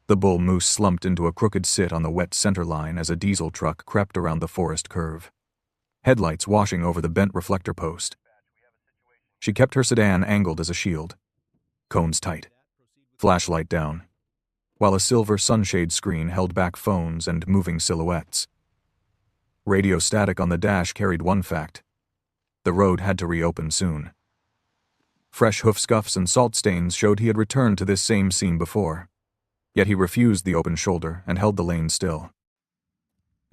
The bull moose slumped into a crooked sit on the wet center line as a diesel truck crept around the forest curve, headlights washing over the bent reflector post. She kept her sedan angled as a shield, cones tight, flashlight down, while a silver sunshade screen held back phones and moving silhouettes. Radio static on the dash carried one fact: the road had to reopen soon. Fresh hoof scuffs and salt stains showed he had returned to this same scene before, yet he refused the open shoulder and held the lane still.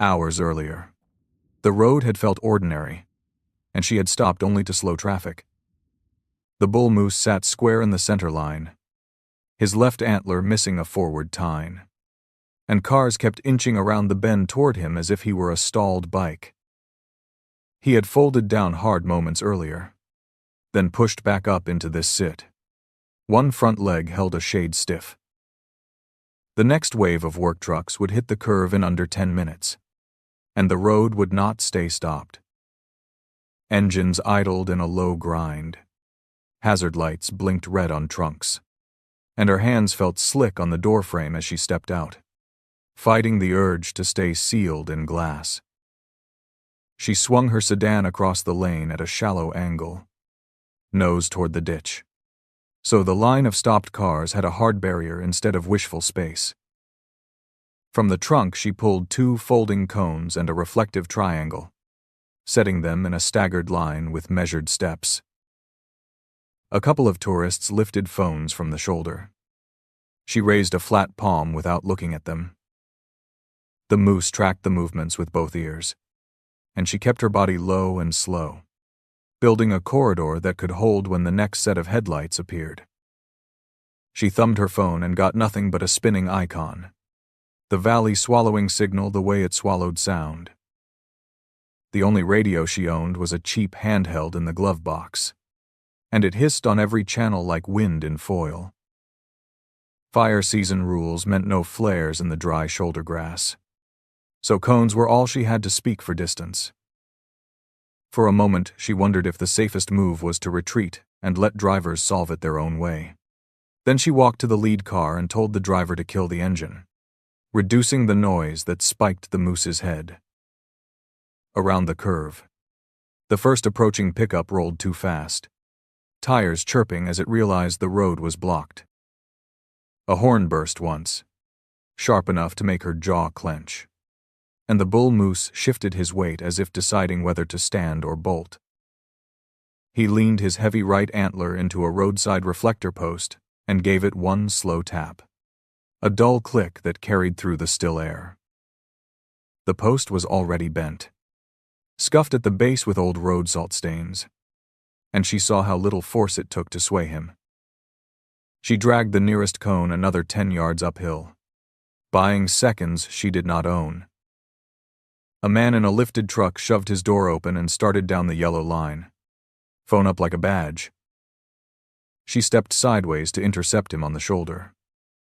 Hours earlier, the road had felt ordinary, and she had stopped only to slow traffic. The bull moose sat square in the center line, his left antler missing a forward tine, and cars kept inching around the bend toward him as if he were a stalled bike. He had folded down hard moments earlier, then pushed back up into this sit. One front leg held a shade stiff. The next wave of work trucks would hit the curve in under 10 minutes, and the road would not stay stopped. Engines idled in a low grind. Hazard lights blinked red on trunks, and her hands felt slick on the doorframe as she stepped out, fighting the urge to stay sealed in glass. She swung her sedan across the lane at a shallow angle, nose toward the ditch, so the line of stopped cars had a hard barrier instead of wishful space. From the trunk she pulled 2 folding cones and a reflective triangle, setting them in a staggered line with measured steps. A couple of tourists lifted phones from the shoulder. She raised a flat palm without looking at them. The moose tracked the movements with both ears, and she kept her body low and slow, building a corridor that could hold when the next set of headlights appeared. She thumbed her phone and got nothing but a spinning icon, the valley swallowing signal the way it swallowed sound. The only radio she owned was a cheap handheld in the glove box, and it hissed on every channel like wind in foil. Fire season rules meant no flares in the dry shoulder grass, so cones were all she had to speak for distance. For a moment, she wondered if the safest move was to retreat and let drivers solve it their own way. Then she walked to the lead car and told the driver to kill the engine, reducing the noise that spiked the moose's head. Around the curve, the first approaching pickup rolled too fast, tires chirping as it realized the road was blocked. A horn burst once, sharp enough to make her jaw clench, and the bull moose shifted his weight as if deciding whether to stand or bolt. He leaned his heavy right antler into a roadside reflector post and gave it one slow tap, a dull click that carried through the still air. The post was already bent, scuffed at the base with old road salt stains, and she saw how little force it took to sway him. She dragged the nearest cone another 10 yards uphill, buying seconds she did not own. A man in a lifted truck shoved his door open and started down the yellow line, phone up like a badge. She stepped sideways to intercept him on the shoulder,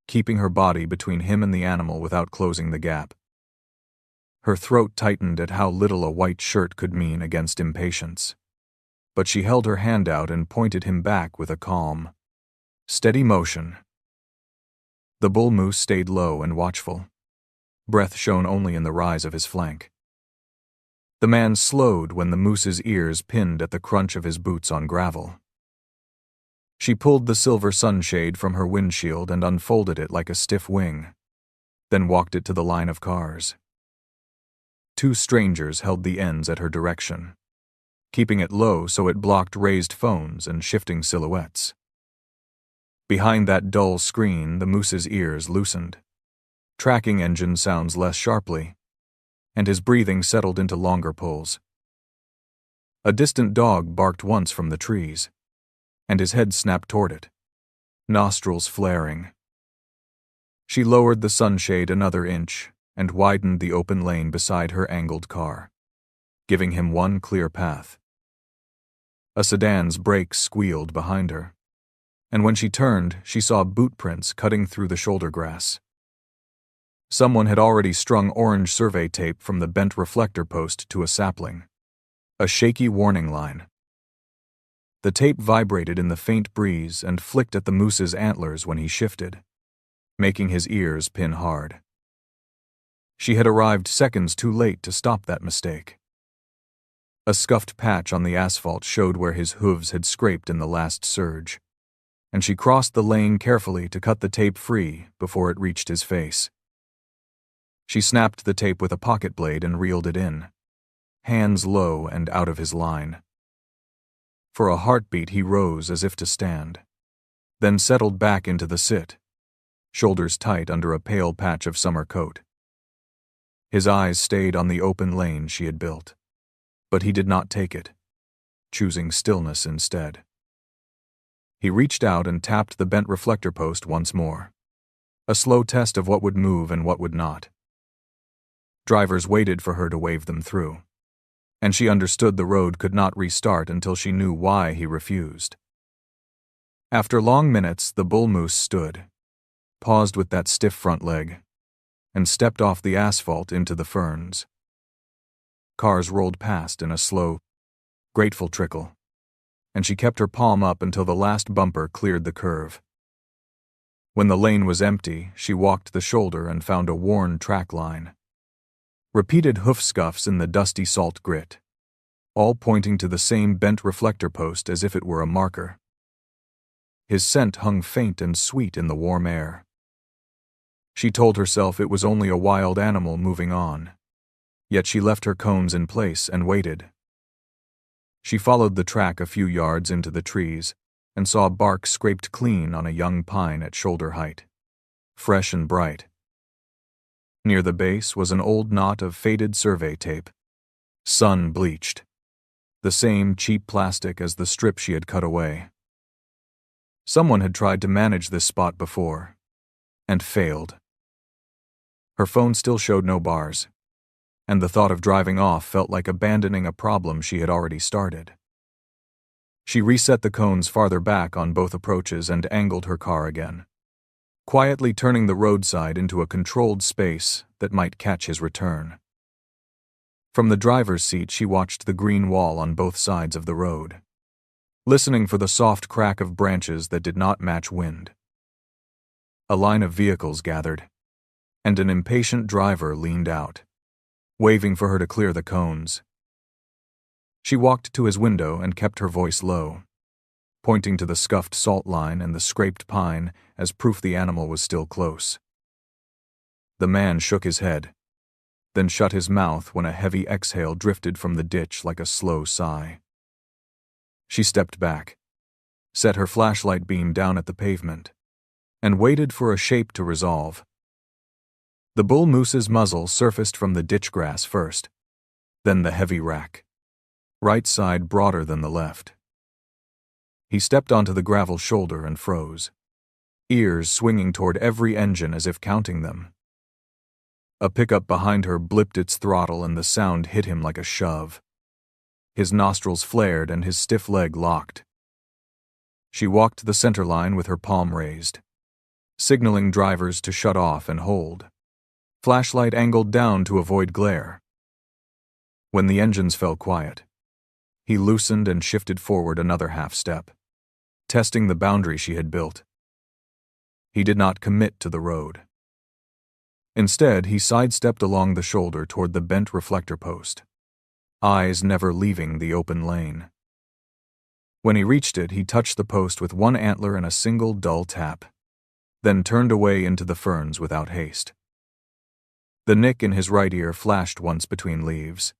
keeping her body between him and the animal without closing the gap. Her throat tightened at how little a white shirt could mean against impatience, but she held her hand out and pointed him back with a calm, steady motion. The bull moose stayed low and watchful, breath shown only in the rise of his flank. The man slowed when the moose's ears pinned at the crunch of his boots on gravel. She pulled the silver sunshade from her windshield and unfolded it like a stiff wing, then walked it to the line of cars. 2 strangers held the ends at her direction, keeping it low so it blocked raised phones and shifting silhouettes. Behind that dull screen, the moose's ears loosened, tracking engine sounds less sharply, and his breathing settled into longer pulls. A distant dog barked once from the trees, and his head snapped toward it, nostrils flaring. She lowered the sunshade another inch and widened the open lane beside her angled car, giving him one clear path. A sedan's brakes squealed behind her, and when she turned, she saw boot prints cutting through the shoulder grass. Someone had already strung orange survey tape from the bent reflector post to a sapling, a shaky warning line. The tape vibrated in the faint breeze and flicked at the moose's antlers when he shifted, making his ears pin hard. She had arrived seconds too late to stop that mistake. A scuffed patch on the asphalt showed where his hooves had scraped in the last surge, and she crossed the lane carefully to cut the tape free before it reached his face. She snapped the tape with a pocket blade and reeled it in, hands low and out of his line. For a heartbeat he rose as if to stand, then settled back into the sit, shoulders tight under a pale patch of summer coat. His eyes stayed on the open lane she had built, but he did not take it, choosing stillness instead. He reached out and tapped the bent reflector post once more, a slow test of what would move and what would not. Drivers waited for her to wave them through, and she understood the road could not restart until she knew why he refused. After long minutes, the bull moose stood, paused with that stiff front leg, and stepped off the asphalt into the ferns. Cars rolled past in a slow, grateful trickle, and she kept her palm up until the last bumper cleared the curve. When the lane was empty, she walked the shoulder and found a worn track line. Repeated hoof scuffs in the dusty salt grit, all pointing to the same bent reflector post as if it were a marker. His scent hung faint and sweet in the warm air. She told herself it was only a wild animal moving on, yet she left her cones in place and waited. She followed the track a few yards into the trees and saw bark scraped clean on a young pine at shoulder height, fresh and bright. Near the base was an old knot of faded survey tape, sun-bleached, the same cheap plastic as the strip she had cut away. Someone had tried to manage this spot before, and failed. Her phone still showed no bars, and the thought of driving off felt like abandoning a problem she had already started. She reset the cones farther back on both approaches and angled her car again, quietly turning the roadside into a controlled space that might catch his return. From the driver's seat, she watched the green wall on both sides of the road, listening for the soft crack of branches that did not match wind. A line of vehicles gathered, and an impatient driver leaned out, waving for her to clear the cones. She walked to his window and kept her voice low, pointing to the scuffed salt line and the scraped pine as proof the animal was still close. The man shook his head, then shut his mouth when a heavy exhale drifted from the ditch like a slow sigh. She stepped back, set her flashlight beam down at the pavement, and waited for a shape to resolve. The bull moose's muzzle surfaced from the ditch grass first, then the heavy rack, right side broader than the left. He stepped onto the gravel shoulder and froze, ears swinging toward every engine as if counting them. A pickup behind her blipped its throttle and the sound hit him like a shove. His nostrils flared and his stiff leg locked. She walked the center line with her palm raised, signaling drivers to shut off and hold, flashlight angled down to avoid glare. When the engines fell quiet, he loosened and shifted forward another half step, testing the boundary she had built. He did not commit to the road. Instead, he sidestepped along the shoulder toward the bent reflector post, eyes never leaving the open lane. When he reached it, he touched the post with one antler and a single dull tap, then turned away into the ferns without haste. The nick in his right ear flashed once between leaves,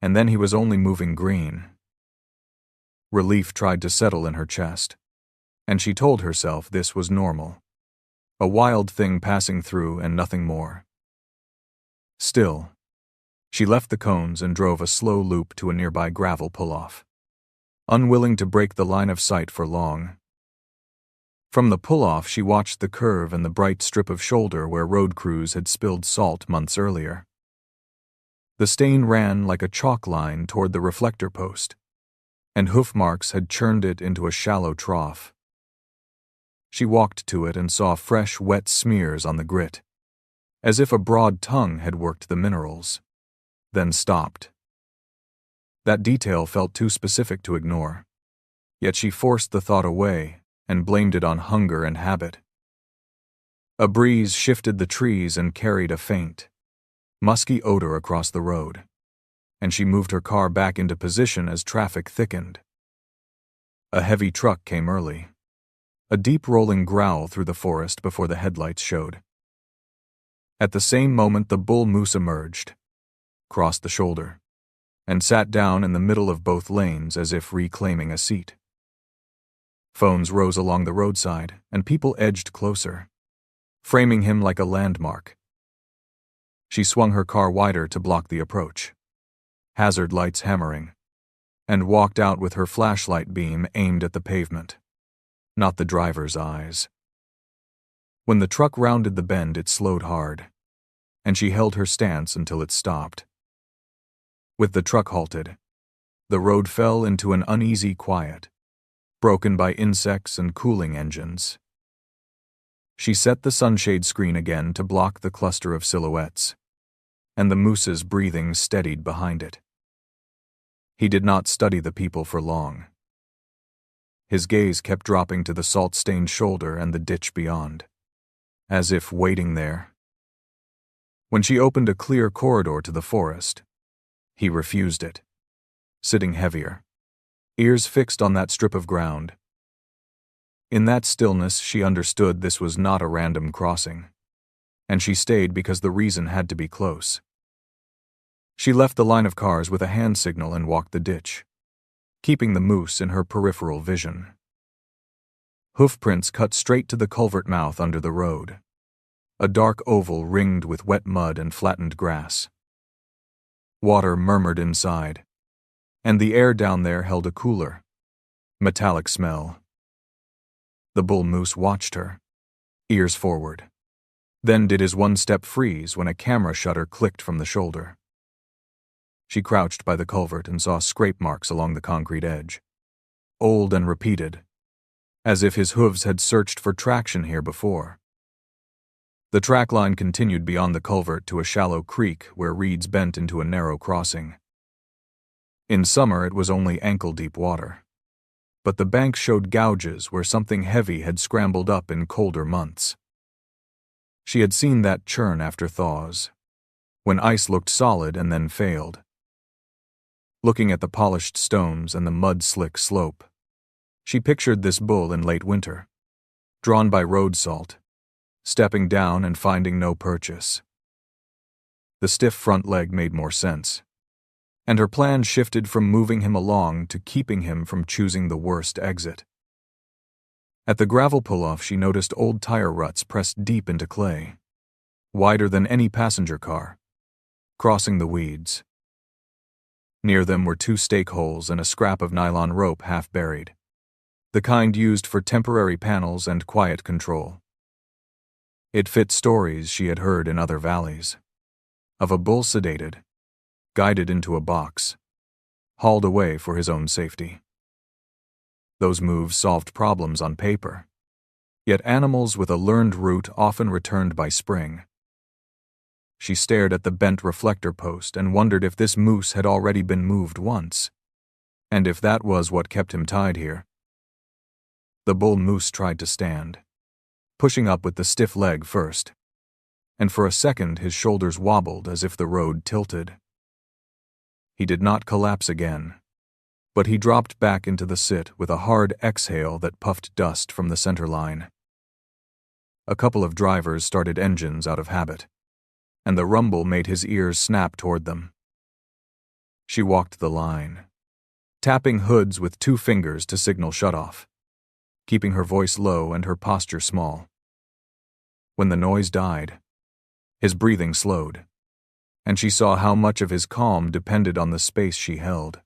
and then he was only moving green. Relief tried to settle in her chest, and she told herself this was normal, a wild thing passing through and nothing more. Still, she left the cones and drove a slow loop to a nearby gravel pull-off, unwilling to break the line of sight for long. From the pull-off, she watched the curve and the bright strip of shoulder where road crews had spilled salt months earlier. The stain ran like a chalk line toward the reflector post, and hoof marks had churned it into a shallow trough. She walked to it and saw fresh, wet smears on the grit, as if a broad tongue had worked the minerals, then stopped. That detail felt too specific to ignore, yet she forced the thought away and blamed it on hunger and habit. A breeze shifted the trees and carried a faint, musky odor across the road, and she moved her car back into position as traffic thickened. A heavy truck came early, a deep rolling growl through the forest before the headlights showed. At the same moment the bull moose emerged, crossed the shoulder, and sat down in the middle of both lanes as if reclaiming a seat. Phones rose along the roadside, and people edged closer, framing him like a landmark. She swung her car wider to block the approach, hazard lights hammering, and walked out with her flashlight beam aimed at the pavement, not the driver's eyes. When the truck rounded the bend, it slowed hard, and she held her stance until it stopped. With the truck halted, the road fell into an uneasy quiet, broken by insects and cooling engines. She set the sunshade screen again to block the cluster of silhouettes, and the moose's breathing steadied behind it. He did not study the people for long. His gaze kept dropping to the salt-stained shoulder and the ditch beyond, as if waiting there. When she opened a clear corridor to the forest, he refused it, sitting heavier, ears fixed on that strip of ground. In that stillness, she understood this was not a random crossing, and she stayed because the reason had to be close. She left the line of cars with a hand signal and walked the ditch, keeping the moose in her peripheral vision. Hoofprints cut straight to the culvert mouth under the road, a dark oval ringed with wet mud and flattened grass. Water murmured inside, and the air down there held a cooler, metallic smell. The bull moose watched her, ears forward, then did his one-step freeze when a camera shutter clicked from the shoulder. She crouched by the culvert and saw scrape marks along the concrete edge, old and repeated, as if his hooves had searched for traction here before. The track line continued beyond the culvert to a shallow creek where reeds bent into a narrow crossing. In summer it was only ankle-deep water, but the bank showed gouges where something heavy had scrambled up in colder months. She had seen that churn after thaws, when ice looked solid and then failed. Looking at the polished stones and the mud-slick slope, she pictured this bull in late winter, drawn by road salt, stepping down and finding no purchase. The stiff front leg made more sense, and her plan shifted from moving him along to keeping him from choosing the worst exit. At the gravel pull-off, she noticed old tire ruts pressed deep into clay, wider than any passenger car, crossing the weeds. Near them were 2 stake holes and a scrap of nylon rope half buried, the kind used for temporary panels and quiet control. It fit stories she had heard in other valleys, of a bull sedated, guided into a box, hauled away for his own safety. Those moves solved problems on paper, yet animals with a learned route often returned by spring. She stared at the bent reflector post and wondered if this moose had already been moved once, and if that was what kept him tied here. The bull moose tried to stand, pushing up with the stiff leg first, and for a second his shoulders wobbled as if the road tilted. He did not collapse again, but he dropped back into the sit with a hard exhale that puffed dust from the center line. A couple of drivers started engines out of habit, and the rumble made his ears snap toward them. She walked the line, tapping hoods with 2 fingers to signal shutoff, keeping her voice low and her posture small. When the noise died, his breathing slowed, and she saw how much of his calm depended on the space she held.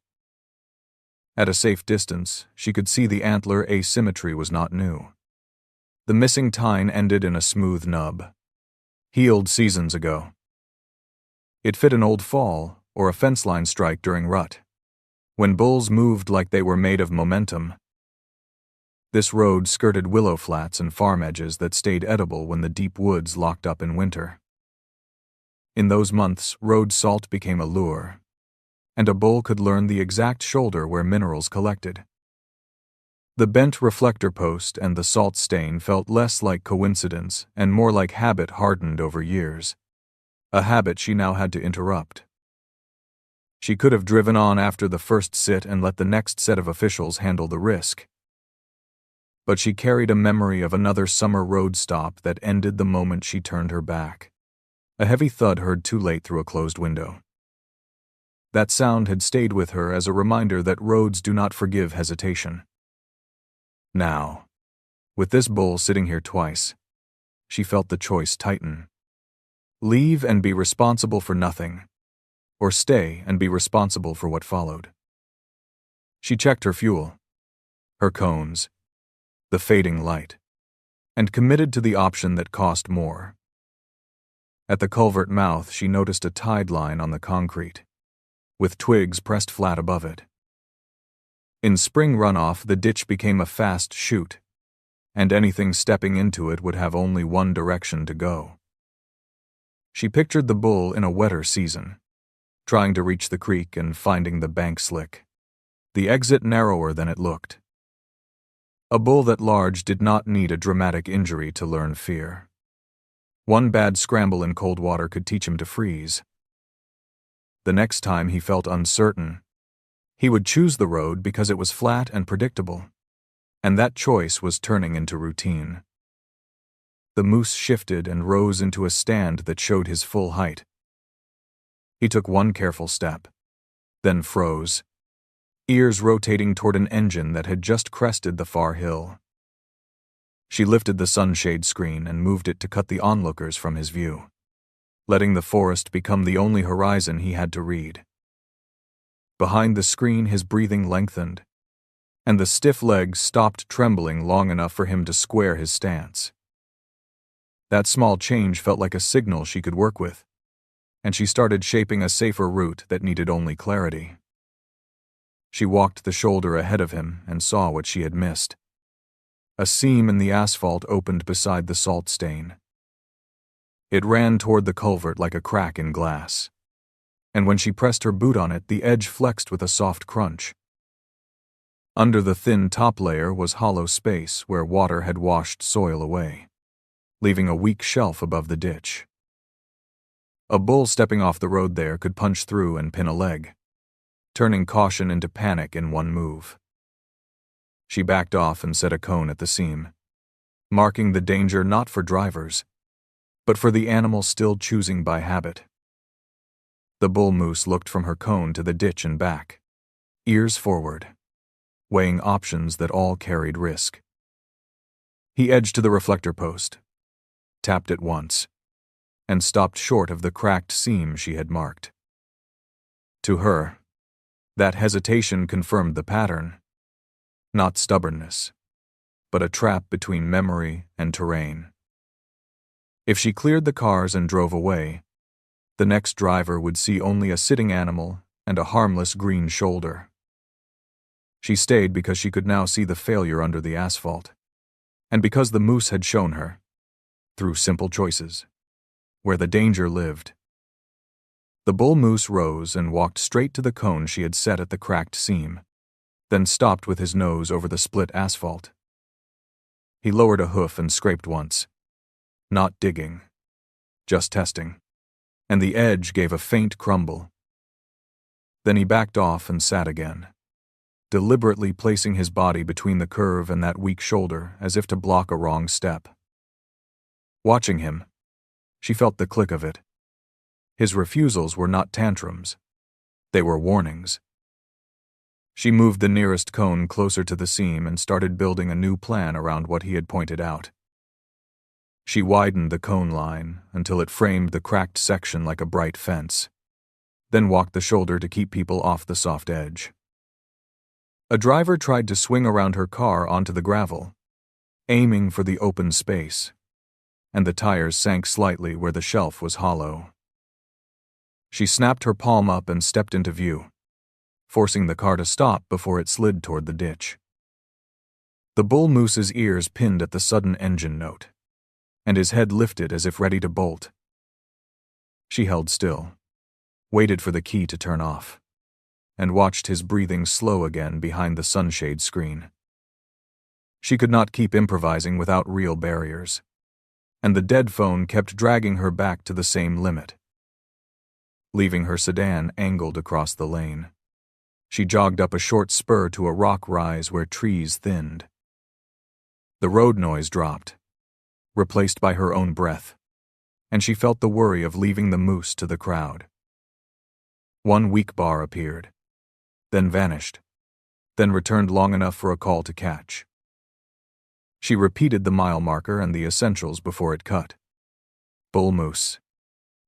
At a safe distance, she could see the antler asymmetry was not new. The missing tine ended in a smooth nub, healed seasons ago. It fit an old fall or a fence line strike during rut, when bulls moved like they were made of momentum. This road skirted willow flats and farm edges that stayed edible when the deep woods locked up in winter. In those months, road salt became a lure, and a bull could learn the exact shoulder where minerals collected. The bent reflector post and the salt stain felt less like coincidence and more like habit hardened over years. A habit she now had to interrupt. She could have driven on after the first sit and let the next set of officials handle the risk. But she carried a memory of another summer road stop that ended the moment she turned her back. A heavy thud heard too late through a closed window. That sound had stayed with her as a reminder that roads do not forgive hesitation. Now, with this bull sitting here twice, she felt the choice tighten. Leave and be responsible for nothing, or stay and be responsible for what followed. She checked her fuel, her cones, the fading light, and committed to the option that cost more. At the culvert mouth, she noticed a tide line on the concrete, with twigs pressed flat above it. In spring runoff, the ditch became a fast chute, and anything stepping into it would have only one direction to go. She pictured the bull in a wetter season, trying to reach the creek and finding the bank slick, the exit narrower than it looked. A bull that large did not need a dramatic injury to learn fear. One bad scramble in cold water could teach him to freeze. The next time he felt uncertain, he would choose the road because it was flat and predictable, and that choice was turning into routine. The moose shifted and rose into a stand that showed his full height. He took one careful step, then froze, ears rotating toward an engine that had just crested the far hill. She lifted the sunshade screen and moved it to cut the onlookers from his view, letting the forest become the only horizon he had to read. Behind the screen, his breathing lengthened, and the stiff legs stopped trembling long enough for him to square his stance. That small change felt like a signal she could work with, and she started shaping a safer route that needed only clarity. She walked the shoulder ahead of him and saw what she had missed. A seam in the asphalt opened beside the salt stain. It ran toward the culvert like a crack in glass, and when she pressed her boot on it, the edge flexed with a soft crunch. Under the thin top layer was hollow space where water had washed soil away, leaving a weak shelf above the ditch. A bull stepping off the road there could punch through and pin a leg, turning caution into panic in one move. She backed off and set a cone at the seam, marking the danger not for drivers, but for the animal still choosing by habit. The bull moose looked from her cone to the ditch and back, ears forward, weighing options that all carried risk. He edged to the reflector post, tapped it once, and stopped short of the cracked seam she had marked. To her, that hesitation confirmed the pattern. Not stubbornness, but a trap between memory and terrain. If she cleared the cars and drove away, the next driver would see only a sitting animal and a harmless green shoulder. She stayed because she could now see the failure under the asphalt, and because the moose had shown her, through simple choices, where the danger lived. The bull moose rose and walked straight to the cone she had set at the cracked seam, then stopped with his nose over the split asphalt. He lowered a hoof and scraped once, not digging, just testing, and the edge gave a faint crumble. Then he backed off and sat again, deliberately placing his body between the curve and that weak shoulder as if to block a wrong step. Watching him, she felt the click of it. His refusals were not tantrums. They were warnings. She moved the nearest cone closer to the seam and started building a new plan around what he had pointed out. She widened the cone line until it framed the cracked section like a bright fence, then walked the shoulder to keep people off the soft edge. A driver tried to swing around her car onto the gravel, aiming for the open space, and the tires sank slightly where the shelf was hollow. She snapped her palm up and stepped into view, forcing the car to stop before it slid toward the ditch. The bull moose's ears pinned at the sudden engine note, and his head lifted as if ready to bolt. She held still, waited for the key to turn off, and watched his breathing slow again behind the sunshade screen. She could not keep improvising without real barriers, and the dead phone kept dragging her back to the same limit, leaving her sedan angled across the lane. She jogged up a short spur to a rock rise where trees thinned. The road noise dropped, replaced by her own breath, and she felt the worry of leaving the moose to the crowd. One weak bar appeared, then vanished, then returned long enough for a call to catch. She repeated the mile marker and the essentials before it cut. Bull moose,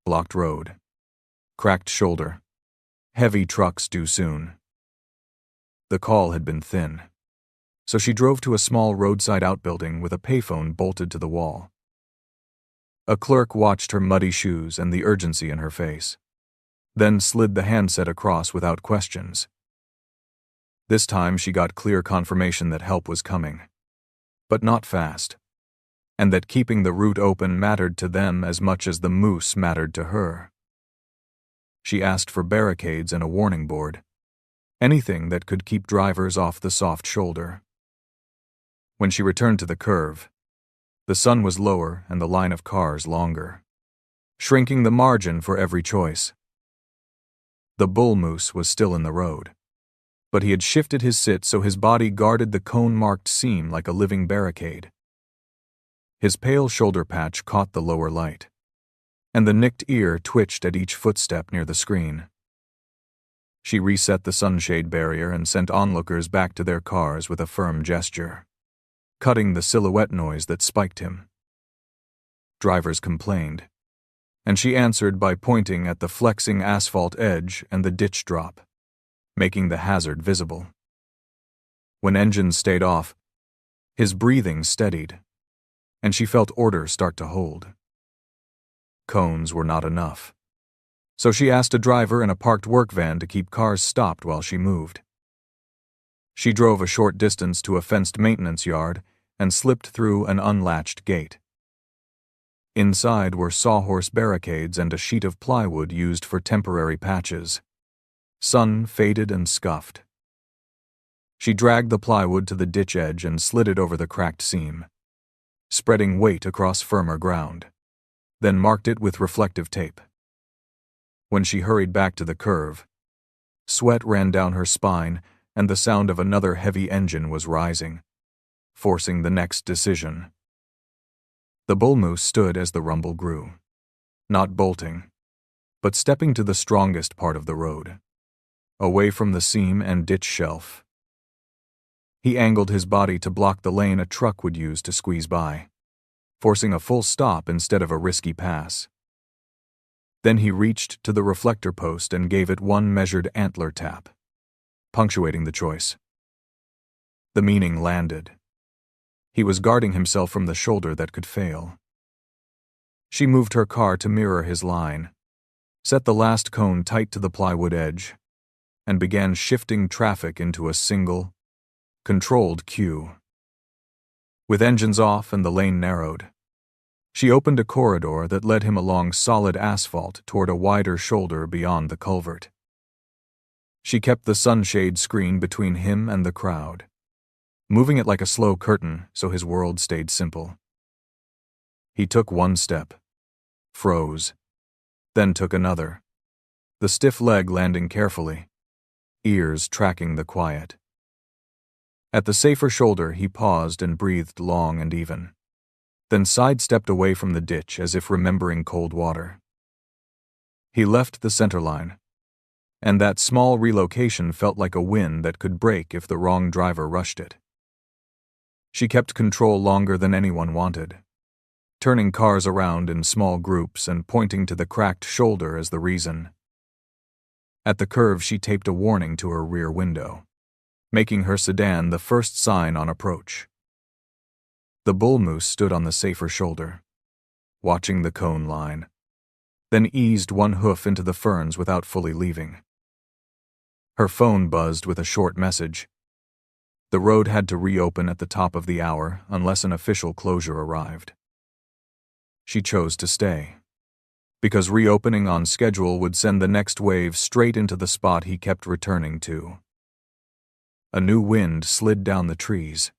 blocked road, cracked shoulder, heavy trucks due soon. The call had been thin, so she drove to a small roadside outbuilding with a payphone bolted to the wall. A clerk watched her muddy shoes and the urgency in her face, then slid the handset across without questions. This time she got clear confirmation that help was coming, but not fast, and that keeping the route open mattered to them as much as the moose mattered to her. She asked for barricades and a warning board, anything that could keep drivers off the soft shoulder. When she returned to the curve, the sun was lower and the line of cars longer, shrinking the margin for every choice. The bull moose was still in the road, but he had shifted his sit so his body guarded the cone-marked seam like a living barricade. His pale shoulder patch caught the lower light, and the nicked ear twitched at each footstep near the screen. She reset the sunshade barrier and sent onlookers back to their cars with a firm gesture, cutting the silhouette noise that spiked him. Drivers complained, and she answered by pointing at the flexing asphalt edge and the ditch drop, making the hazard visible. When engines stayed off, his breathing steadied, and she felt order start to hold. Cones were not enough, so she asked a driver in a parked work van to keep cars stopped while she moved. She drove a short distance to a fenced maintenance yard and slipped through an unlatched gate. Inside were sawhorse barricades and a sheet of plywood used for temporary patches, sun-faded and scuffed. She dragged the plywood to the ditch edge and slid it over the cracked seam, spreading weight across firmer ground, then marked it with reflective tape. When she hurried back to the curve, sweat ran down her spine and the sound of another heavy engine was rising, forcing the next decision. The bull moose stood as the rumble grew, not bolting, but stepping to the strongest part of the road, away from the seam and ditch shelf. He angled his body to block the lane a truck would use to squeeze by, forcing a full stop instead of a risky pass. Then he reached to the reflector post and gave it one measured antler tap, punctuating the choice. The meaning landed. He was guarding himself from the shoulder that could fail. She moved her car to mirror his line, set the last cone tight to the plywood edge, and began shifting traffic into a single, controlled queue. With engines off and the lane narrowed, she opened a corridor that led him along solid asphalt toward a wider shoulder beyond the culvert. She kept the sunshade screen between him and the crowd, moving it like a slow curtain so his world stayed simple. He took one step, froze, then took another, the stiff leg landing carefully, ears tracking the quiet. At the safer shoulder he paused and breathed long and even, then sidestepped away from the ditch as if remembering cold water. He left the center line, and that small relocation felt like a win that could break if the wrong driver rushed it. She kept control longer than anyone wanted, turning cars around in small groups and pointing to the cracked shoulder as the reason. At the curve she taped a warning to her rear window, making her sedan the first sign on approach. The bull moose stood on the safer shoulder, watching the cone line, then eased one hoof into the ferns without fully leaving. Her phone buzzed with a short message. The road had to reopen at the top of the hour unless an official closure arrived. She chose to stay, because reopening on schedule would send the next wave straight into the spot he kept returning to. A new wind slid down the trees,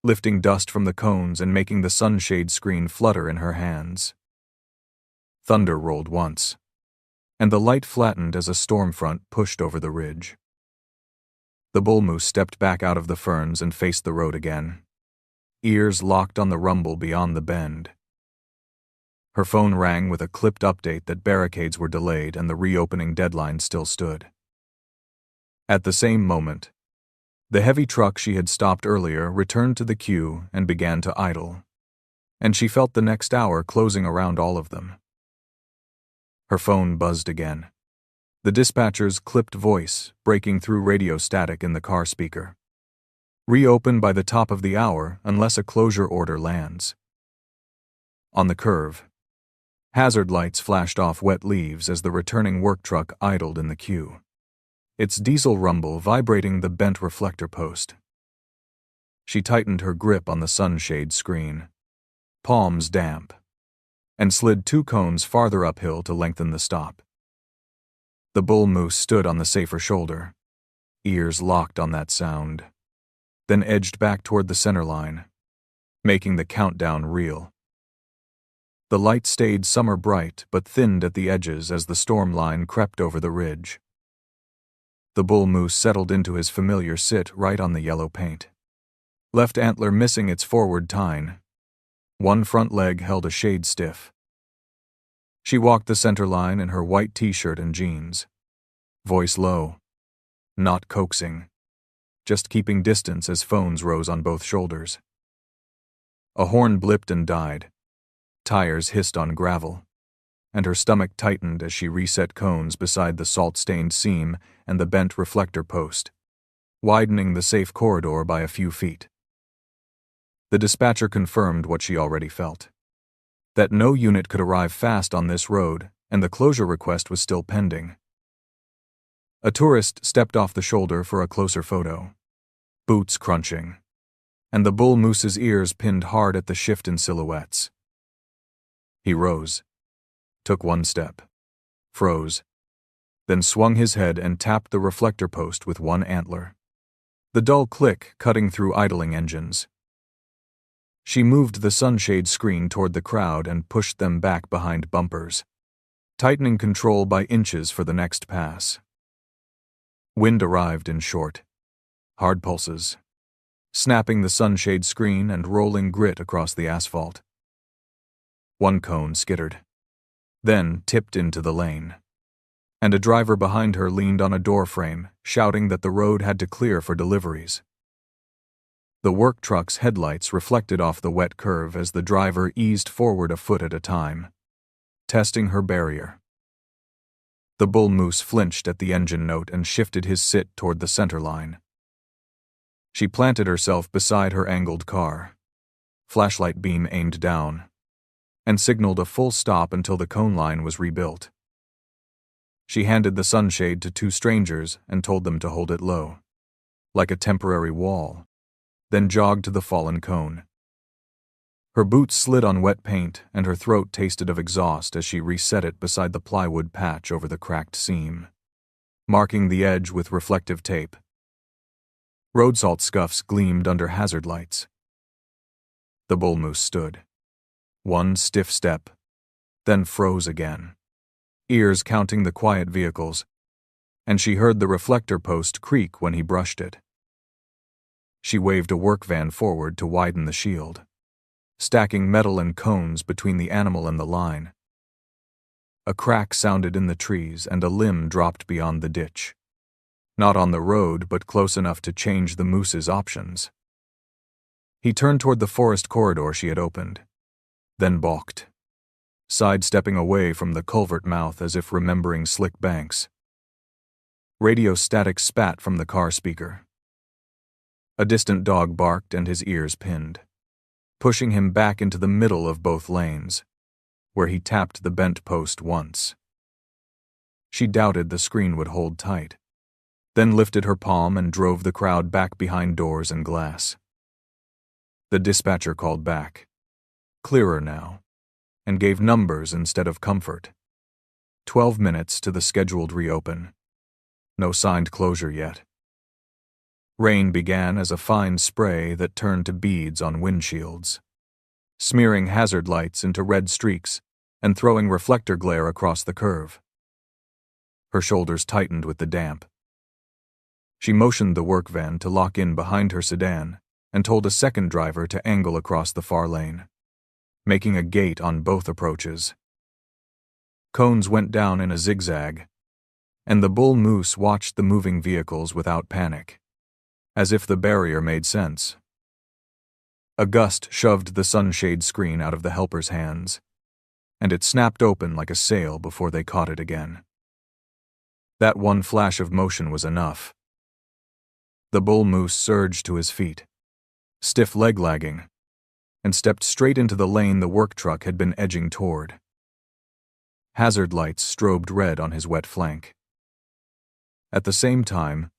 lifting dust from the cones and making the sunshade screen flutter in her hands. Thunder rolled once, and the light flattened as a storm front pushed over the ridge. The bull moose stepped back out of the ferns and faced the road again, ears locked on the rumble beyond the bend. Her phone rang with a clipped update that barricades were delayed and the reopening deadline still stood. At the same moment, the heavy truck she had stopped earlier returned to the queue and began to idle, and she felt the next hour closing around all of them. Her phone buzzed again, the dispatcher's clipped voice breaking through radio static in the car speaker. Reopen by the top of the hour unless a closure order lands. On the curve, hazard lights flashed off wet leaves as the returning work truck idled in the queue, its diesel rumble vibrating the bent reflector post. She tightened her grip on the sunshade screen, palms damp, and slid 2 cones farther uphill to lengthen the stop. The bull moose stood on the safer shoulder, ears locked on that sound, then edged back toward the center line, making the countdown real. The light stayed summer bright but thinned at the edges as the storm line crept over the ridge. The bull moose settled into his familiar sit right on the yellow paint, left antler missing its forward tine. One front leg held a shade stiff. She walked the center line in her white t-shirt and jeans, voice low, not coaxing, just keeping distance as phones rose on both shoulders. A horn blipped and died. Tires hissed on gravel, and her stomach tightened as she reset cones beside the salt-stained seam and the bent reflector post, widening the safe corridor by a few feet. The dispatcher confirmed what she already felt, that no unit could arrive fast on this road, and the closure request was still pending. A tourist stepped off the shoulder for a closer photo, boots crunching, and the bull moose's ears pinned hard at the shift in silhouettes. He rose, took 1 step, froze, then swung his head and tapped the reflector post with 1 antler, the dull click cutting through idling engines. She moved the sunshade screen toward the crowd and pushed them back behind bumpers, tightening control by inches for the next pass. Wind arrived in short, hard pulses, snapping the sunshade screen and rolling grit across the asphalt. 1 cone skittered, then tipped into the lane, and a driver behind her leaned on a door frame, shouting that the road had to clear for deliveries. The work truck's headlights reflected off the wet curve as the driver eased forward a foot at a time, testing her barrier. The bull moose flinched at the engine note and shifted his sit toward the center line. She planted herself beside her angled car, flashlight beam aimed down, and signaled a full stop until the cone line was rebuilt. She handed the sunshade to 2 strangers and told them to hold it low, like a temporary wall, then jogged to the fallen cone. Her boots slid on wet paint and her throat tasted of exhaust as she reset it beside the plywood patch over the cracked seam, marking the edge with reflective tape. Road salt scuffs gleamed under hazard lights. The bull moose stood. 1 stiff step, then froze again, ears counting the quiet vehicles, and she heard the reflector post creak when he brushed it. She waved a work van forward to widen the shield, stacking metal and cones between the animal and the line. A crack sounded in the trees and a limb dropped beyond the ditch, not on the road but close enough to change the moose's options. He turned toward the forest corridor she had opened, then balked, sidestepping away from the culvert mouth as if remembering slick banks. Radio static spat from the car speaker. A distant dog barked and his ears pinned, pushing him back into the middle of both lanes, where he tapped the bent post once. She doubted the screen would hold tight, then lifted her palm and drove the crowd back behind doors and glass. The dispatcher called back, clearer now, and gave numbers instead of comfort. 12 minutes to the scheduled reopen. No signed closure yet. Rain began as a fine spray that turned to beads on windshields, smearing hazard lights into red streaks and throwing reflector glare across the curve. Her shoulders tightened with the damp. She motioned the work van to lock in behind her sedan and told a second driver to angle across the far lane, making a gate on both approaches. Cones went down in a zigzag, and the bull moose watched the moving vehicles without panic, as if the barrier made sense. A gust shoved the sunshade screen out of the helper's hands, and it snapped open like a sail before they caught it again. That one flash of motion was enough. The bull moose surged to his feet, stiff leg lagging, and stepped straight into the lane the work truck had been edging toward. Hazard lights strobed red on his wet flank. At the same time,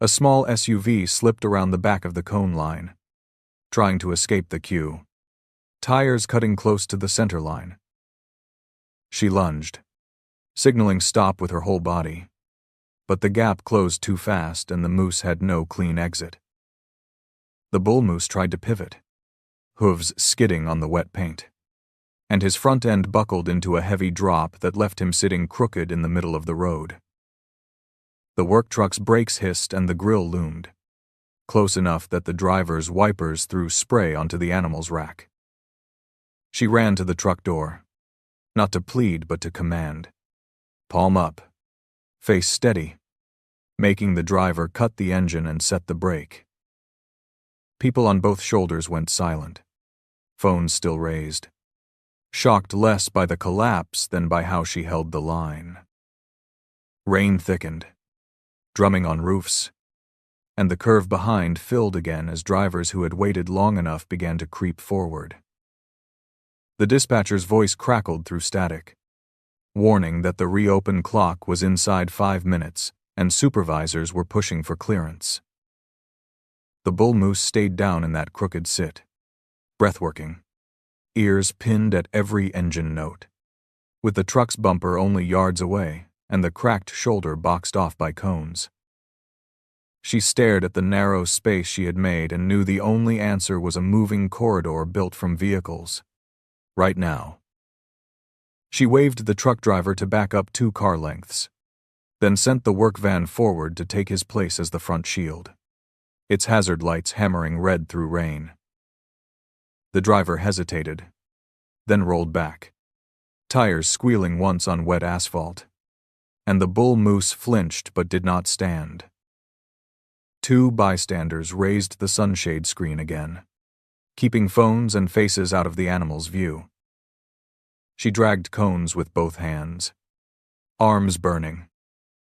a small SUV slipped around the back of the cone line, trying to escape the queue, tires cutting close to the center line. She lunged, signaling stop with her whole body, but the gap closed too fast and the moose had no clean exit. The bull moose tried to pivot, hooves skidding on the wet paint, and his front end buckled into a heavy drop that left him sitting crooked in the middle of the road. The work truck's brakes hissed and the grill loomed, close enough that the driver's wipers threw spray onto the animal's rack. She ran to the truck door, not to plead but to command. Palm up, face steady, making the driver cut the engine and set the brake. People on both shoulders went silent, phones still raised, shocked less by the collapse than by how she held the line. Rain thickened, drumming on roofs, and the curve behind filled again as drivers who had waited long enough began to creep forward. The dispatcher's voice crackled through static, warning that the reopen clock was inside 5 minutes and supervisors were pushing for clearance. The bull moose stayed down in that crooked sit, breathworking, ears pinned at every engine note, with the truck's bumper only yards away and the cracked shoulder boxed off by cones. She stared at the narrow space she had made and knew the only answer was a moving corridor built from vehicles. Right now. She waved the truck driver to back up 2 car lengths, then sent the work van forward to take his place as the front shield, its hazard lights hammering red through rain. The driver hesitated, then rolled back, tires squealing once on wet asphalt, and the bull moose flinched but did not stand. 2 bystanders raised the sunshade screen again, keeping phones and faces out of the animal's view. She dragged cones with both hands, arms burning,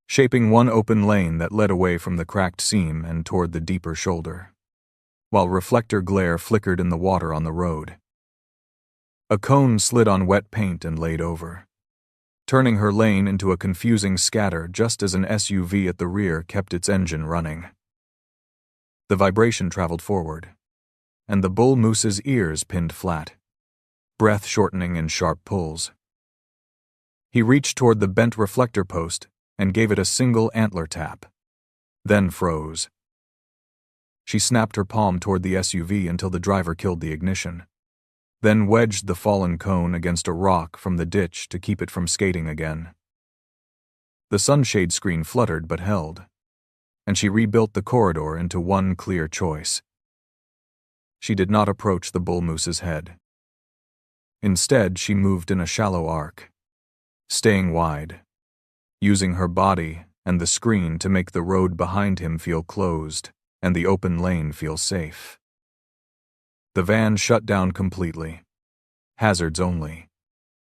shaping one open lane that led away from the cracked seam and toward the deeper shoulder, while reflector glare flickered in the water on the road. A cone slid on wet paint and laid over, turning her lane into a confusing scatter just as an SUV at the rear kept its engine running. The vibration traveled forward, and the bull moose's ears pinned flat, breath shortening in sharp pulls. He reached toward the bent reflector post and gave it a single antler tap, then froze. She snapped her palm toward the SUV until the driver killed the ignition, then wedged the fallen cone against a rock from the ditch to keep it from skating again. The sunshade screen fluttered but held, and she rebuilt the corridor into one clear choice. She did not approach the bull moose's head. Instead, she moved in a shallow arc, staying wide, using her body and the screen to make the road behind him feel closed and the open lane feel safe. The van shut down completely, hazards only,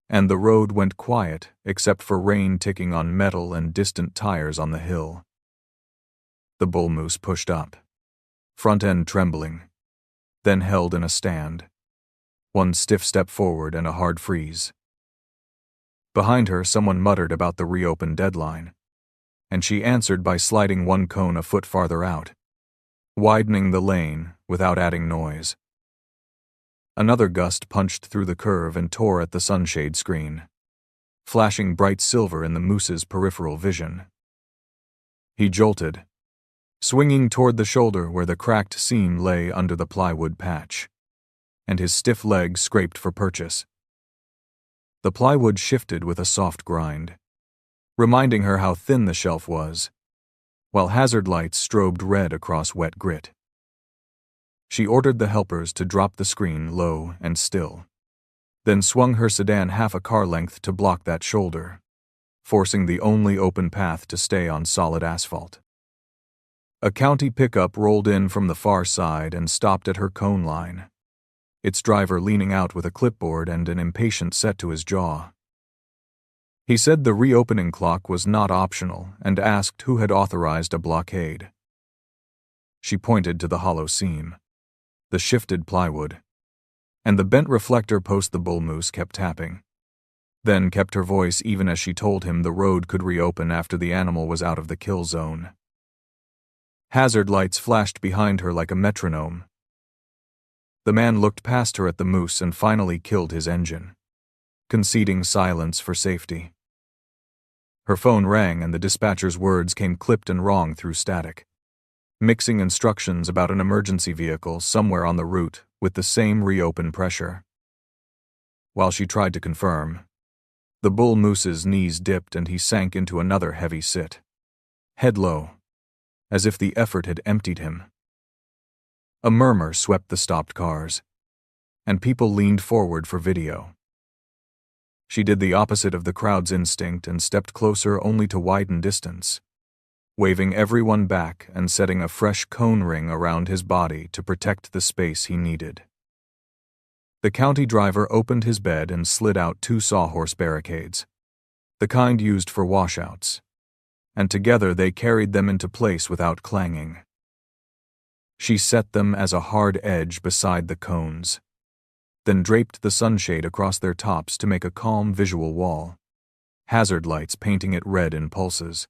and the road went quiet except for rain ticking on metal and distant tires on the hill. The bull moose pushed up, front end trembling, then held in a stand, one stiff step forward and a hard freeze. Behind her, someone muttered about the reopened deadline, and she answered by sliding one cone a foot farther out, widening the lane without adding noise. Another gust punched through the curve and tore at the sunshade screen, flashing bright silver in the moose's peripheral vision. He jolted, swinging toward the shoulder where the cracked seam lay under the plywood patch, and his stiff legs scraped for purchase. The plywood shifted with a soft grind, reminding her how thin the shelf was, while hazard lights strobed red across wet grit. She ordered the helpers to drop the screen low and still, then swung her sedan half a car length to block that shoulder, forcing the only open path to stay on solid asphalt. A county pickup rolled in from the far side and stopped at her cone line, its driver leaning out with a clipboard and an impatient set to his jaw. He said the reopening clock was not optional and asked who had authorized a blockade. She pointed to the hollow seam, the shifted plywood, and the bent reflector post the bull moose kept tapping, then kept her voice even as she told him the road could reopen after the animal was out of the kill zone. Hazard lights flashed behind her like a metronome. The man looked past her at the moose and finally killed his engine, conceding silence for safety. Her phone rang and the dispatcher's words came clipped and wrong through static, mixing instructions about an emergency vehicle somewhere on the route with the same reopen pressure. While she tried to confirm, the bull moose's knees dipped and he sank into another heavy sit, head low, as if the effort had emptied him. A murmur swept the stopped cars, and people leaned forward for video. She did the opposite of the crowd's instinct and stepped closer only to widen distance, waving everyone back and setting a fresh cone ring around his body to protect the space he needed. The county driver opened his bed and slid out 2 sawhorse barricades, the kind used for washouts, and together they carried them into place without clanging. She set them as a hard edge beside the cones, then draped the sunshade across their tops to make a calm visual wall, hazard lights painting it red in pulses.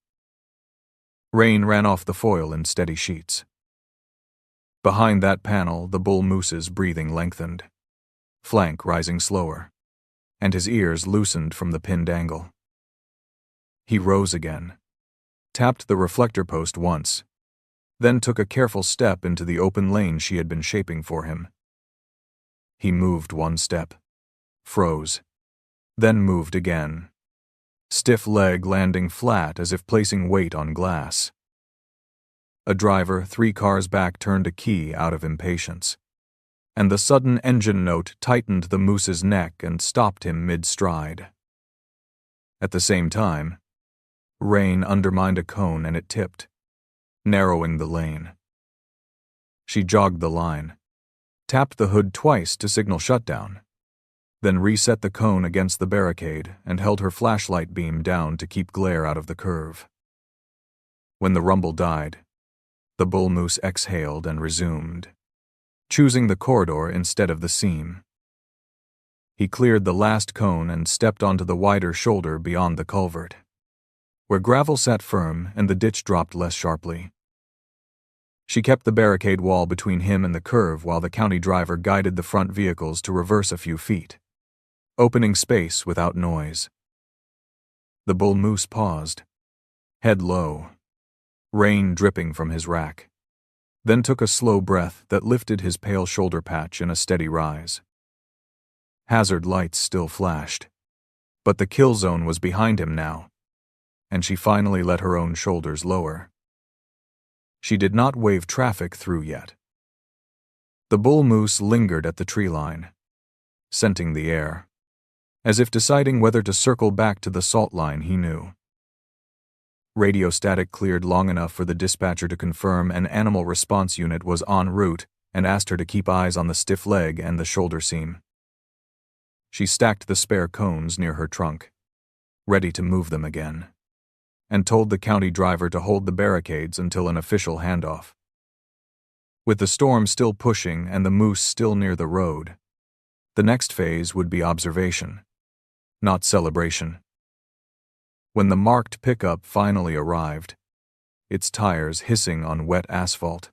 Rain ran off the foil in steady sheets. Behind that panel, the bull moose's breathing lengthened, flank rising slower, and his ears loosened from the pinned angle. He rose again, tapped the reflector post once, then took a careful step into the open lane she had been shaping for him. He moved 1 step, froze, then moved again, stiff leg landing flat as if placing weight on glass. A driver 3 cars back turned a key out of impatience, and the sudden engine note tightened the moose's neck and stopped him mid-stride. At the same time, rain undermined a cone and it tipped, narrowing the lane. She jogged the line, tapped the hood twice to signal shutdown, then reset the cone against the barricade and held her flashlight beam down to keep glare out of the curve. When the rumble died, the bull moose exhaled and resumed, choosing the corridor instead of the seam. He cleared the last cone and stepped onto the wider shoulder beyond the culvert, where gravel sat firm and the ditch dropped less sharply. She kept the barricade wall between him and the curve while the county driver guided the front vehicles to reverse a few feet, opening space without noise. The bull moose paused, head low, rain dripping from his rack, then took a slow breath that lifted his pale shoulder patch in a steady rise. Hazard lights still flashed, but the kill zone was behind him now, and she finally let her own shoulders lower. She did not wave traffic through yet. The bull moose lingered at the tree line, scenting the air, as if deciding whether to circle back to the salt line he knew. Radio static cleared long enough for the dispatcher to confirm an animal response unit was en route and asked her to keep eyes on the stiff leg and the shoulder seam. She stacked the spare cones near her trunk, ready to move them again, and told the county driver to hold the barricades until an official handoff. With the storm still pushing and the moose still near the road, the next phase would be observation, not celebration. When the marked pickup finally arrived, its tires hissing on wet asphalt,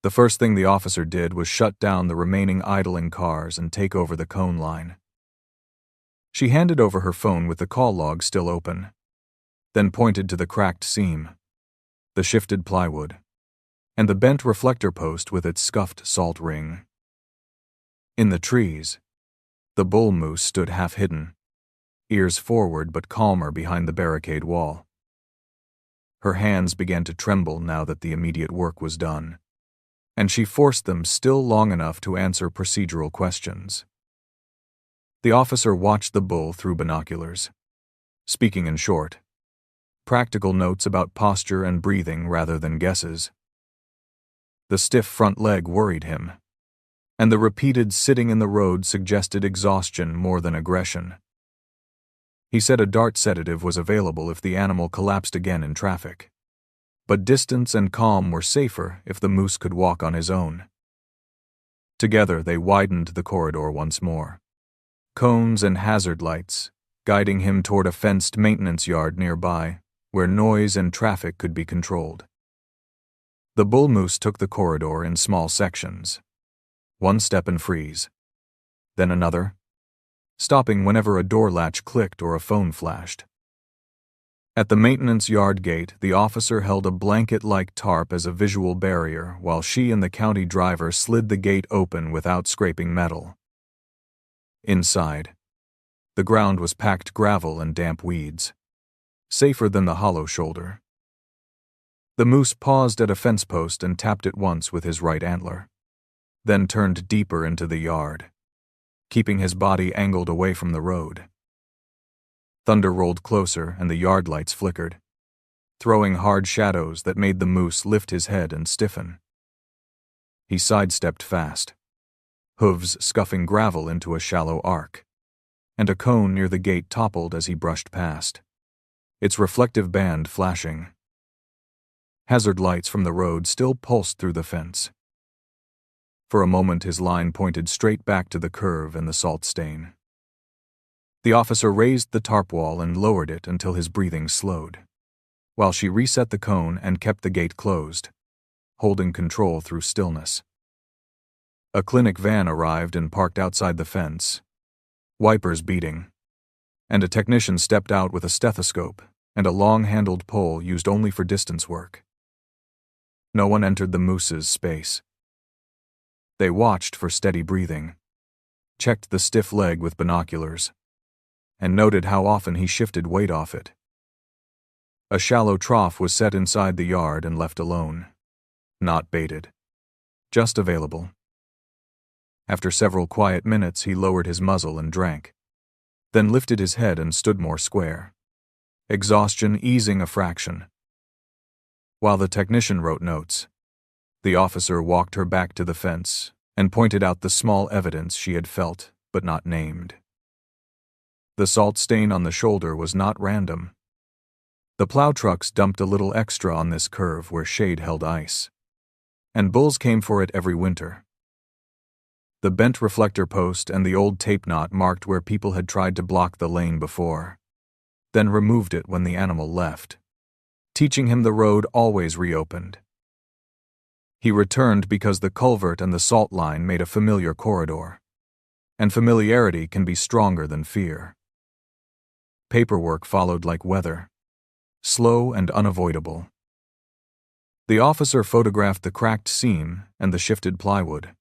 the first thing the officer did was shut down the remaining idling cars and take over the cone line. She handed over her phone with the call log still open, then pointed to the cracked seam, the shifted plywood, and the bent reflector post with its scuffed salt ring. In the trees, the bull moose stood half hidden, ears forward but calmer behind the barricade wall. Her hands began to tremble now that the immediate work was done, and she forced them still long enough to answer procedural questions. The officer watched the bull through binoculars, speaking in short, practical notes about posture and breathing rather than guesses. The stiff front leg worried him, and the repeated sitting in the road suggested exhaustion more than aggression. He said a DART sedative was available if the animal collapsed again in traffic, but distance and calm were safer if the moose could walk on his own. Together they widened the corridor once more, cones and hazard lights guiding him toward a fenced maintenance yard nearby, where noise and traffic could be controlled. The bull moose took the corridor in small sections. One step and freeze, then another, stopping whenever a door latch clicked or a phone flashed. At the maintenance yard gate, the officer held a blanket-like tarp as a visual barrier while she and the county driver slid the gate open without scraping metal. Inside, the ground was packed gravel and damp weeds, safer than the hollow shoulder. The moose paused at a fence post and tapped it once with his right antler, then turned deeper into the yard, keeping his body angled away from the road. Thunder rolled closer and the yard lights flickered, throwing hard shadows that made the moose lift his head and stiffen. He sidestepped fast, hooves scuffing gravel into a shallow arc, and a cone near the gate toppled as he brushed past, its reflective band flashing. Hazard lights from the road still pulsed through the fence. For a moment his line pointed straight back to the curve and the salt stain. The officer raised the tarp wall and lowered it until his breathing slowed, while she reset the cone and kept the gate closed, holding control through stillness. A clinic van arrived and parked outside the fence, wipers beating, and a technician stepped out with a stethoscope and a long-handled pole used only for distance work. No one entered the moose's space. They watched for steady breathing, checked the stiff leg with binoculars, and noted how often he shifted weight off it. A shallow trough was set inside the yard and left alone, not baited, just available. After several quiet minutes, he lowered his muzzle and drank, then lifted his head and stood more square, exhaustion easing a fraction. While the technician wrote notes, the officer walked her back to the fence and pointed out the small evidence she had felt but not named. The salt stain on the shoulder was not random. The plow trucks dumped a little extra on this curve where shade held ice, and bulls came for it every winter. The bent reflector post and the old tape knot marked where people had tried to block the lane before, then removed it when the animal left, teaching him the road always reopened. He returned because the culvert and the salt line made a familiar corridor, and familiarity can be stronger than fear. Paperwork followed like weather, slow and unavoidable. The officer photographed the cracked seam and the shifted plywood,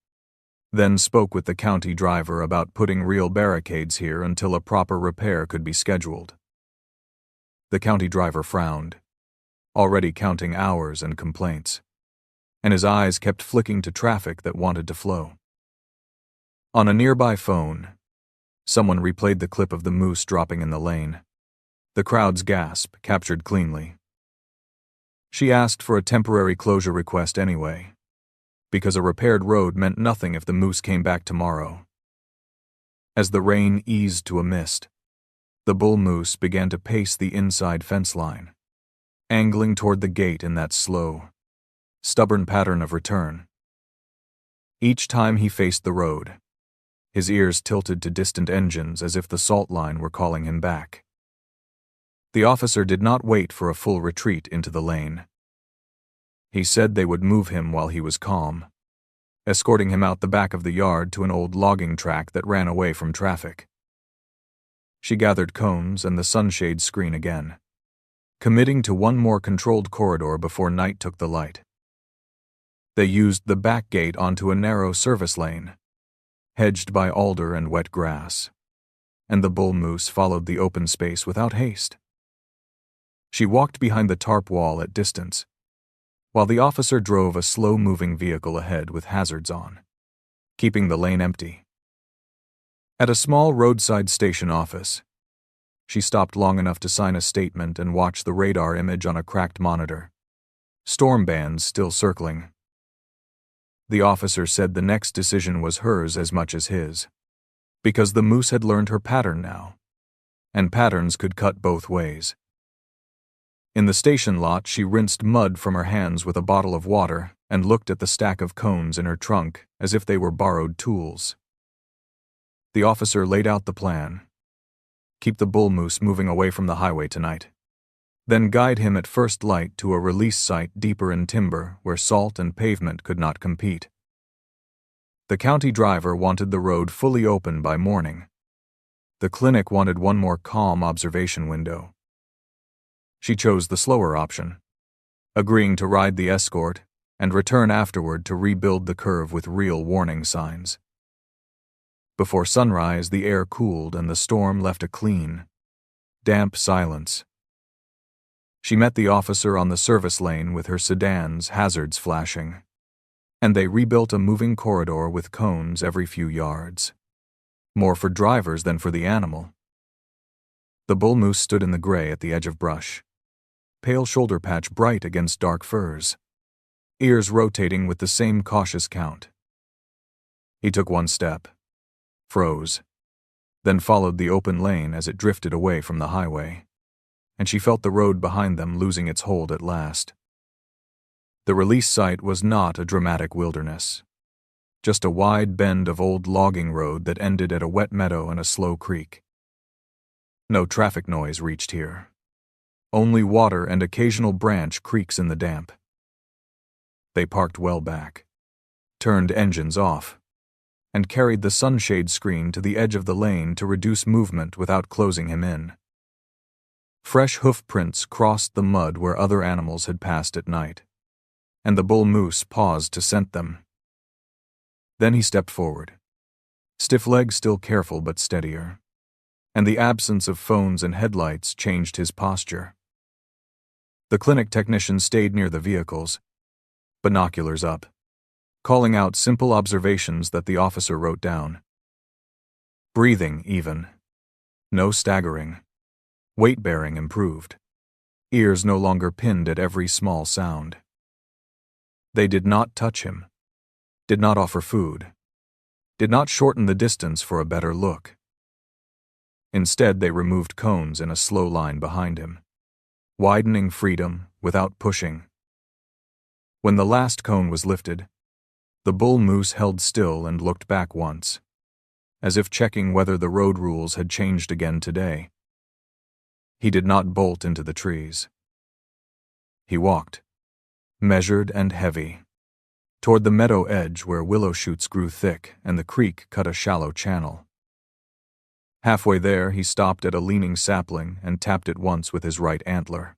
then spoke with the county driver about putting real barricades here until a proper repair could be scheduled. The county driver frowned, already counting hours and complaints, and his eyes kept flicking to traffic that wanted to flow. On a nearby phone, someone replayed the clip of the moose dropping in the lane, the crowd's gasp captured cleanly. She asked for a temporary closure request anyway, because a repaired road meant nothing if the moose came back tomorrow. As the rain eased to a mist, the bull moose began to pace the inside fence line, angling toward the gate in that slow, stubborn pattern of return. Each time he faced the road, his ears tilted to distant engines as if the salt line were calling him back. The officer did not wait for a full retreat into the lane. He said they would move him while he was calm, escorting him out the back of the yard to an old logging track that ran away from traffic. She gathered cones and the sunshade screen again, committing to one more controlled corridor before night took the light. They used the back gate onto a narrow service lane, hedged by alder and wet grass, and the bull moose followed the open space without haste. She walked behind the tarp wall at distance, while the officer drove a slow-moving vehicle ahead with hazards on, keeping the lane empty. At a small roadside station office, she stopped long enough to sign a statement and watch the radar image on a cracked monitor. Storm bands still circling. The officer said the next decision was hers as much as his, because the moose had learned her pattern now, and patterns could cut both ways. In the station lot, she rinsed mud from her hands with a bottle of water and looked at the stack of cones in her trunk as if they were borrowed tools. The officer laid out the plan. Keep the bull moose moving away from the highway tonight. Then guide him at first light to a release site deeper in timber where salt and pavement could not compete. The county driver wanted the road fully open by morning. The clinic wanted one more calm observation window. She chose the slower option, agreeing to ride the escort and return afterward to rebuild the curve with real warning signs. Before sunrise, the air cooled and the storm left a clean, damp silence. She met the officer on the service lane with her sedan's hazards flashing, and they rebuilt a moving corridor with cones every few yards. More for drivers than for the animal. The bull moose stood in the gray at the edge of brush, pale shoulder patch bright against dark furs, ears rotating with the same cautious count. He took one step, froze, then followed the open lane as it drifted away from the highway, and she felt the road behind them losing its hold at last. The release site was not a dramatic wilderness, just a wide bend of old logging road that ended at a wet meadow and a slow creek. No traffic noise reached here. Only water and occasional branch creaks in the damp. They parked well back, turned engines off, and carried the sunshade screen to the edge of the lane to reduce movement without closing him in. Fresh hoof prints crossed the mud where other animals had passed at night, and the bull moose paused to scent them. Then he stepped forward, stiff legs still careful but steadier, and the absence of phones and headlights changed his posture. The clinic technician stayed near the vehicles, binoculars up, calling out simple observations that the officer wrote down. Breathing even. No staggering. Weight-bearing improved. Ears no longer pinned at every small sound. They did not touch him, did not offer food, did not shorten the distance for a better look. Instead, they removed cones in a slow line behind him, widening freedom without pushing. When the last cone was lifted, the bull moose held still and looked back once, as if checking whether the road rules had changed again today. He did not bolt into the trees. He walked, measured and heavy, toward the meadow edge where willow shoots grew thick and the creek cut a shallow channel. Halfway there, he stopped at a leaning sapling and tapped it once with his right antler,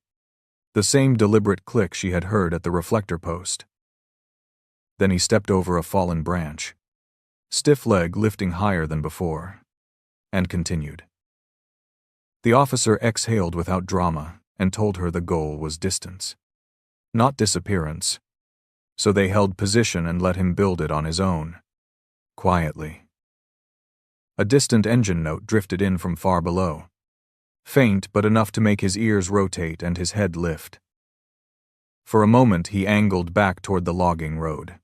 the same deliberate click she had heard at the reflector post. Then he stepped over a fallen branch, stiff leg lifting higher than before, and continued. The officer exhaled without drama and told her the goal was distance, not disappearance, so they held position and let him build it on his own, quietly. A distant engine note drifted in from far below, faint but enough to make his ears rotate and his head lift. For a moment he angled back toward the logging road,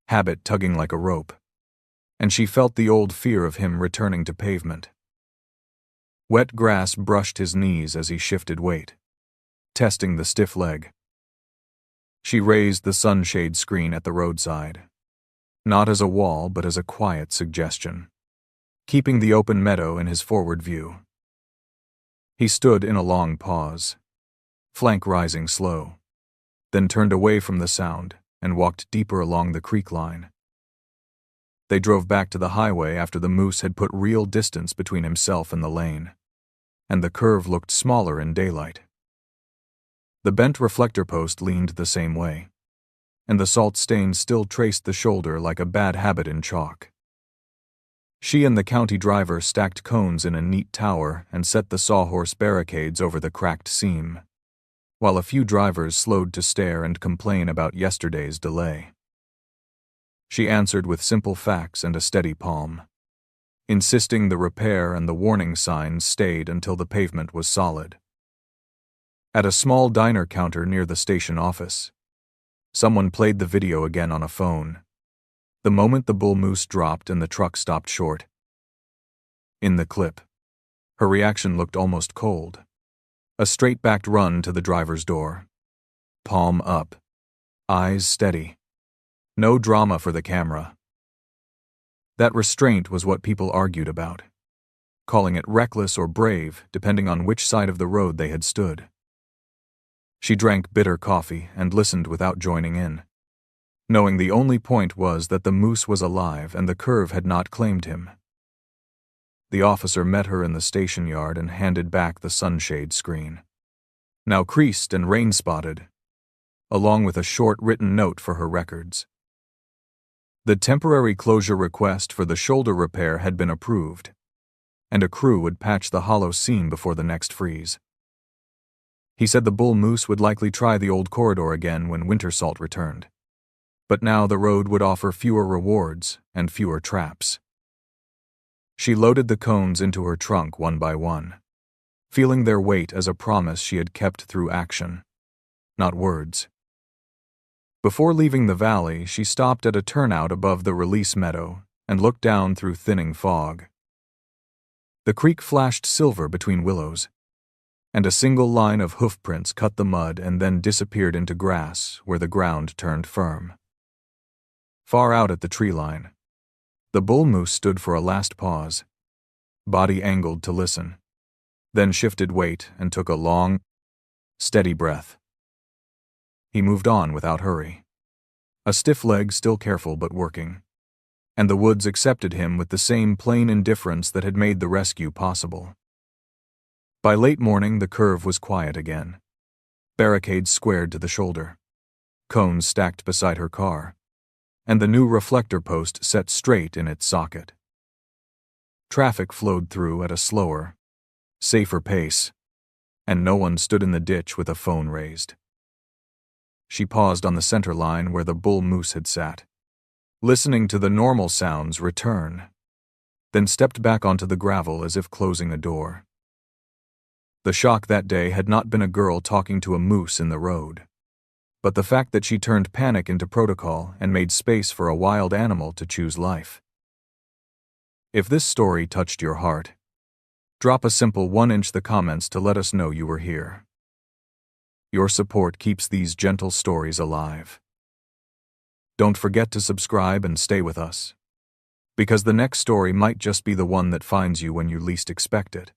habit tugging like a rope, and she felt the old fear of him returning to pavement. Wet grass brushed his knees as he shifted weight, testing the stiff leg. She raised the sunshade screen at the roadside, not as a wall but as a quiet suggestion, keeping the open meadow in his forward view. He stood in a long pause, flank rising slow, then turned away from the sound and walked deeper along the creek line. They drove back to the highway after the moose had put real distance between himself and the lane, and the curve looked smaller in daylight. The bent reflector post leaned the same way, and the salt stains still traced the shoulder like a bad habit in chalk. She and the county driver stacked cones in a neat tower and set the sawhorse barricades over the cracked seam, while a few drivers slowed to stare and complain about yesterday's delay. She answered with simple facts and a steady palm, insisting the repair and the warning signs stayed until the pavement was solid. At a small diner counter near the station office, someone played the video again on a phone, the moment the bull moose dropped and the truck stopped short. In the clip, her reaction looked almost cold. A straight-backed run to the driver's door. Palm up. Eyes steady. No drama for the camera. That restraint was what people argued about, calling it reckless or brave depending on which side of the road they had stood. She drank bitter coffee and listened without joining in, knowing the only point was that the moose was alive and the curve had not claimed him. The officer met her in the station yard and handed back the sunshade screen, now creased and rain-spotted, along with a short written note for her records. The temporary closure request for the shoulder repair had been approved, and a crew would patch the hollow seam before the next freeze. He said the bull moose would likely try the old corridor again when winter salt returned, but now the road would offer fewer rewards and fewer traps. She loaded the cones into her trunk one by one, feeling their weight as a promise she had kept through action, not words. Before leaving the valley, she stopped at a turnout above the release meadow and looked down through thinning fog. The creek flashed silver between willows, and a single line of hoofprints cut the mud and then disappeared into grass where the ground turned firm. Far out at the tree line, the bull moose stood for a last pause, body angled to listen, then shifted weight and took a long, steady breath. He moved on without hurry, a stiff leg still careful but working, and the woods accepted him with the same plain indifference that had made the rescue possible. By late morning, the curve was quiet again, barricades squared to the shoulder, cones stacked beside her car, and the new reflector post set straight in its socket. Traffic flowed through at a slower, safer pace, and no one stood in the ditch with a phone raised. She paused on the center line where the bull moose had sat, listening to the normal sounds return, then stepped back onto the gravel as if closing a door. The shock that day had not been a girl talking to a moose in the road, but the fact that she turned panic into protocol and made space for a wild animal to choose life. If this story touched your heart, drop a simple 1-inch the comments to let us know you were here. Your support keeps these gentle stories alive. Don't forget to subscribe and stay with us, because the next story might just be the one that finds you when you least expect it.